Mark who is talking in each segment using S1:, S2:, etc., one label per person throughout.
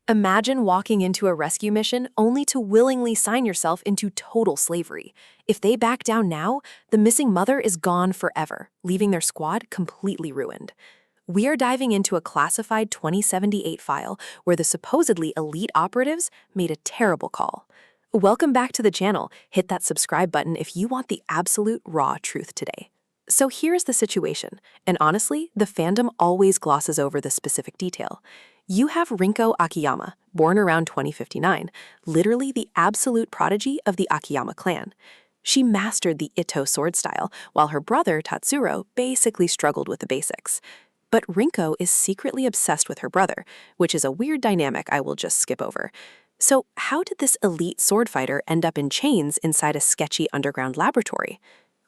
S1: Imagine walking into a rescue mission only to willingly sign yourself into total slavery. If they back down now, the missing mother is gone forever, leaving their squad completely ruined. We are diving into a classified 2078 file where the supposedly elite operatives made a terrible call. Welcome back to the channel. Hit that subscribe button if you want the absolute raw truth today. So here's the situation, and honestly, the fandom always glosses over the specific detail. You have Rinko Akiyama, born around 2059, literally the absolute prodigy of the Akiyama clan. She mastered the Ito sword style, while her brother, Tatsuro, basically struggled with the basics. But Rinko is secretly obsessed with her brother, which is a weird dynamic I will just skip over. So how did this elite sword fighter end up in chains inside a sketchy underground laboratory?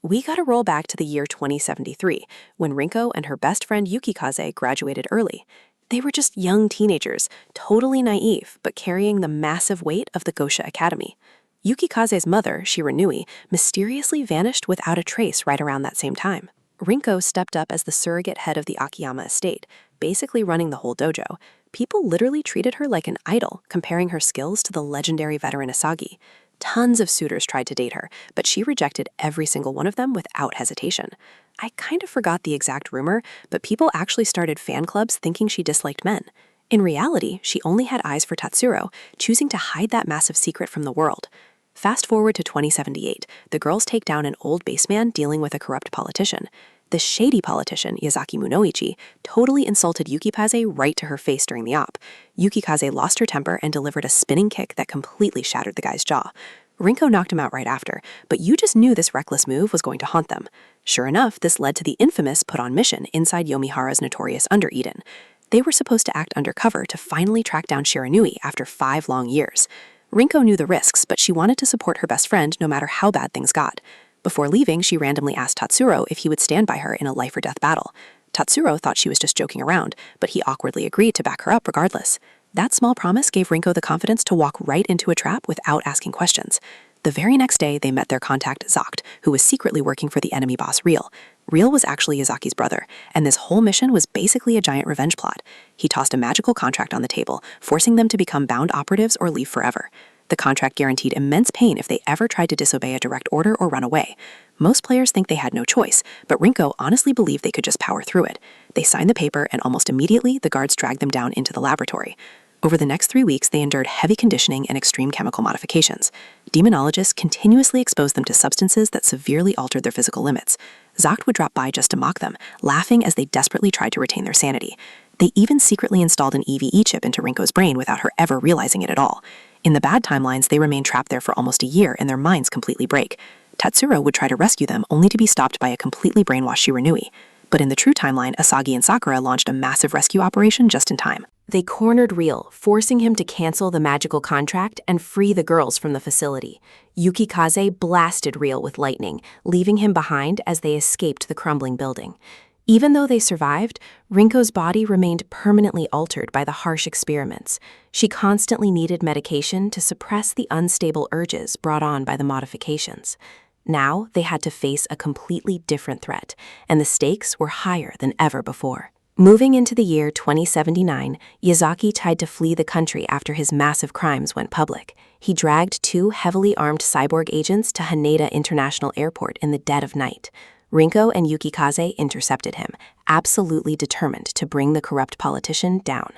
S1: We gotta roll back to the year 2073, when Rinko and her best friend Yukikaze graduated early. They were just young teenagers, totally naive, but carrying the massive weight of the Gosha Academy. Yukikaze's mother, Shiranui, mysteriously vanished without a trace right around that same time. Rinko stepped up as the surrogate head of the Akiyama estate, basically running the whole dojo. People literally treated her like an idol, comparing her skills to the legendary veteran Asagi. Tons of suitors tried to date her, but she rejected every single one of them without hesitation. I kind of forgot the exact rumor, but people actually started fan clubs thinking she disliked men. In reality, she only had eyes for Tatsuro, choosing to hide that massive secret from the world. Fast forward to 2078, the girls take down an old baseman dealing with a corrupt politician. The shady politician, Yazaki Munoichi, totally insulted Yukikaze right to her face during the op. Yukikaze lost her temper and delivered a spinning kick that completely shattered the guy's jaw. Rinko knocked him out right after, but you just knew this reckless move was going to haunt them. Sure enough, this led to the infamous put-on mission inside Yomihara's notorious Under Eden. They were supposed to act undercover to finally track down Shiranui after 5 long years. Rinko knew the risks, but she wanted to support her best friend no matter how bad things got. Before leaving, she randomly asked Tatsuro if he would stand by her in a life-or-death battle. Tatsuro thought she was just joking around, but he awkwardly agreed to back her up regardless. That small promise gave Rinko the confidence to walk right into a trap without asking questions. The very next day, they met their contact, Zacht, who was secretly working for the enemy boss, Real. Real was actually Yazaki's brother, and this whole mission was basically a giant revenge plot. He tossed a magical contract on the table, forcing them to become bound operatives or leave forever. The contract guaranteed immense pain if they ever tried to disobey a direct order or run away. Most players think they had no choice, but Rinko honestly believed they could just power through it. They signed the paper, and almost immediately, the guards dragged them down into the laboratory. Over the next 3 weeks, they endured heavy conditioning and extreme chemical modifications. Demonologists continuously exposed them to substances that severely altered their physical limits. Zacht would drop by just to mock them, laughing as they desperately tried to retain their sanity. They even secretly installed an EVE chip into Rinko's brain without her ever realizing it at all. In the bad timelines, they remained trapped there for almost a year and their minds completely break. Tatsuro would try to rescue them only to be stopped by a completely brainwashed Shiranui. But in the true timeline, Asagi and Sakura launched a massive rescue operation just in time. They cornered Real, forcing him to cancel the magical contract and free the girls from the facility. Yukikaze blasted Real with lightning, leaving him behind as they escaped the crumbling building. Even though they survived, Rinko's body remained permanently altered by the harsh experiments. She constantly needed medication to suppress the unstable urges brought on by the modifications. Now they had to face a completely different threat, and the stakes were higher than ever before. Moving into the year 2079, Yazaki tried to flee the country after his massive crimes went public. He dragged 2 heavily armed cyborg agents to Haneda International Airport in the dead of night. Rinko and Yukikaze intercepted him, absolutely determined to bring the corrupt politician down.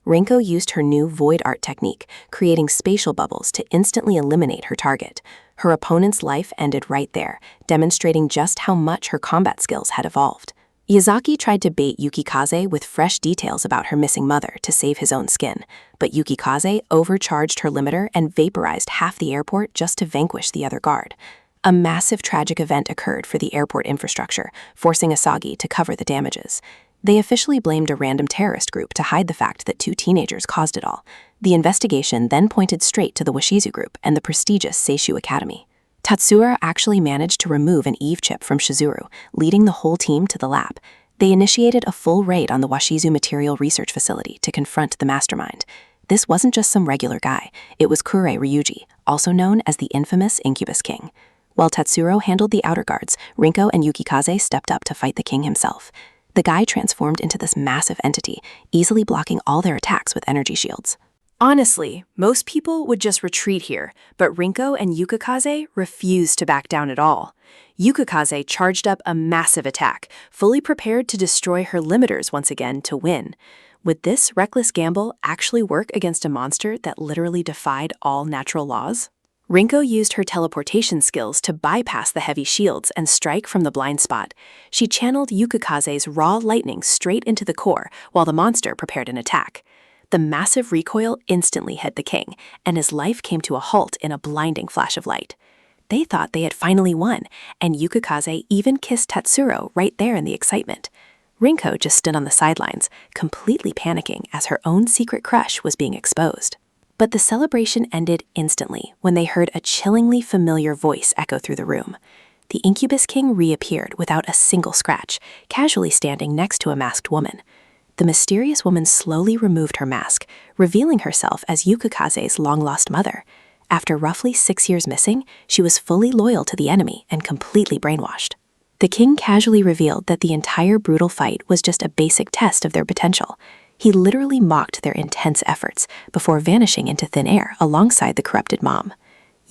S1: Rinko used her new void art technique, creating spatial bubbles to instantly eliminate her target. Her opponent's life ended right there, demonstrating just how much her combat skills had evolved. Yazaki tried to bait Yukikaze with fresh details about her missing mother to save his own skin, but Yukikaze overcharged her limiter and vaporized half the airport just to vanquish the other guard. A massive tragic event occurred for the airport infrastructure, forcing Asagi to cover the damages. They officially blamed a random terrorist group to hide the fact that 2 teenagers caused it all. The investigation then pointed straight to the Washizu group and the prestigious Seishu Academy. Tatsuro actually managed to remove an EVE chip from Shizuru, leading the whole team to the lab. They initiated a full raid on the Washizu Material Research Facility to confront the mastermind. This wasn't just some regular guy, it was Kure Ryuji, also known as the infamous Incubus King. While Tatsuro handled the outer guards, Rinko and Yukikaze stepped up to fight the king himself. The guy transformed into this massive entity, easily blocking all their attacks with energy shields. Honestly, most people would just retreat here, but Rinko and Yukikaze refused to back down at all. Yukikaze charged up a massive attack, fully prepared to destroy her limiters once again to win. Would this reckless gamble actually work against a monster that literally defied all natural laws? Rinko used her teleportation skills to bypass the heavy shields and strike from the blind spot. She channeled Yukikaze's raw lightning straight into the core while the monster prepared an attack. The massive recoil instantly hit the king, and his life came to a halt in a blinding flash of light. They thought they had finally won, and Yukikaze even kissed Tatsuro right there in the excitement. Rinko just stood on the sidelines, completely panicking as her own secret crush was being exposed. But the celebration ended instantly when they heard a chillingly familiar voice echo through the room. The Incubus King reappeared without a single scratch, casually standing next to a masked woman. The mysterious woman slowly removed her mask, revealing herself as Yukikaze's long-lost mother. After roughly 6 years missing, she was fully loyal to the enemy and completely brainwashed. The king casually revealed that the entire brutal fight was just a basic test of their potential. He literally mocked their intense efforts before vanishing into thin air alongside the corrupted mom.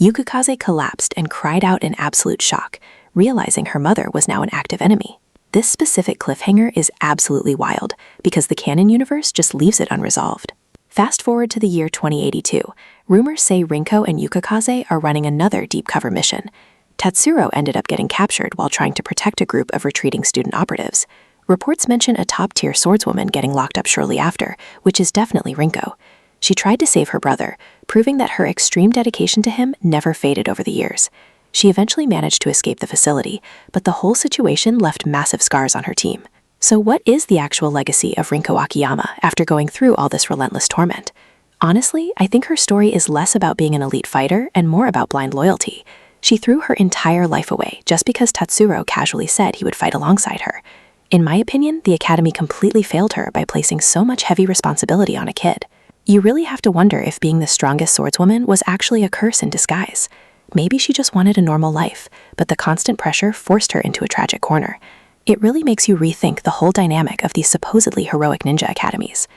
S1: Yukikaze collapsed and cried out in absolute shock, realizing her mother was now an active enemy. This specific cliffhanger is absolutely wild because the canon universe just leaves it unresolved. Fast forward to the year 2082, rumors say Rinko and Yukikaze are running another deep cover mission. Tatsuro ended up getting captured while trying to protect a group of retreating student operatives. Reports mention a top-tier swordswoman getting locked up shortly after, which is definitely Rinko. She tried to save her brother, proving that her extreme dedication to him never faded over the years. She eventually managed to escape the facility, but the whole situation left massive scars on her team. So what is the actual legacy of Rinko Akiyama after going through all this relentless torment? Honestly, I think her story is less about being an elite fighter and more about blind loyalty. She threw her entire life away just because Tatsuro casually said he would fight alongside her. In my opinion, the Academy completely failed her by placing so much heavy responsibility on a kid. You really have to wonder if being the strongest swordswoman was actually a curse in disguise. Maybe she just wanted a normal life, but the constant pressure forced her into a tragic corner. It really makes you rethink the whole dynamic of these supposedly heroic ninja academies.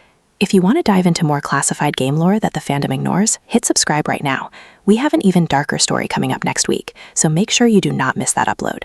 S1: If you want to dive into more classified game lore that the fandom ignores, hit subscribe right now. We have an even darker story coming up next week, so make sure you do not miss that upload.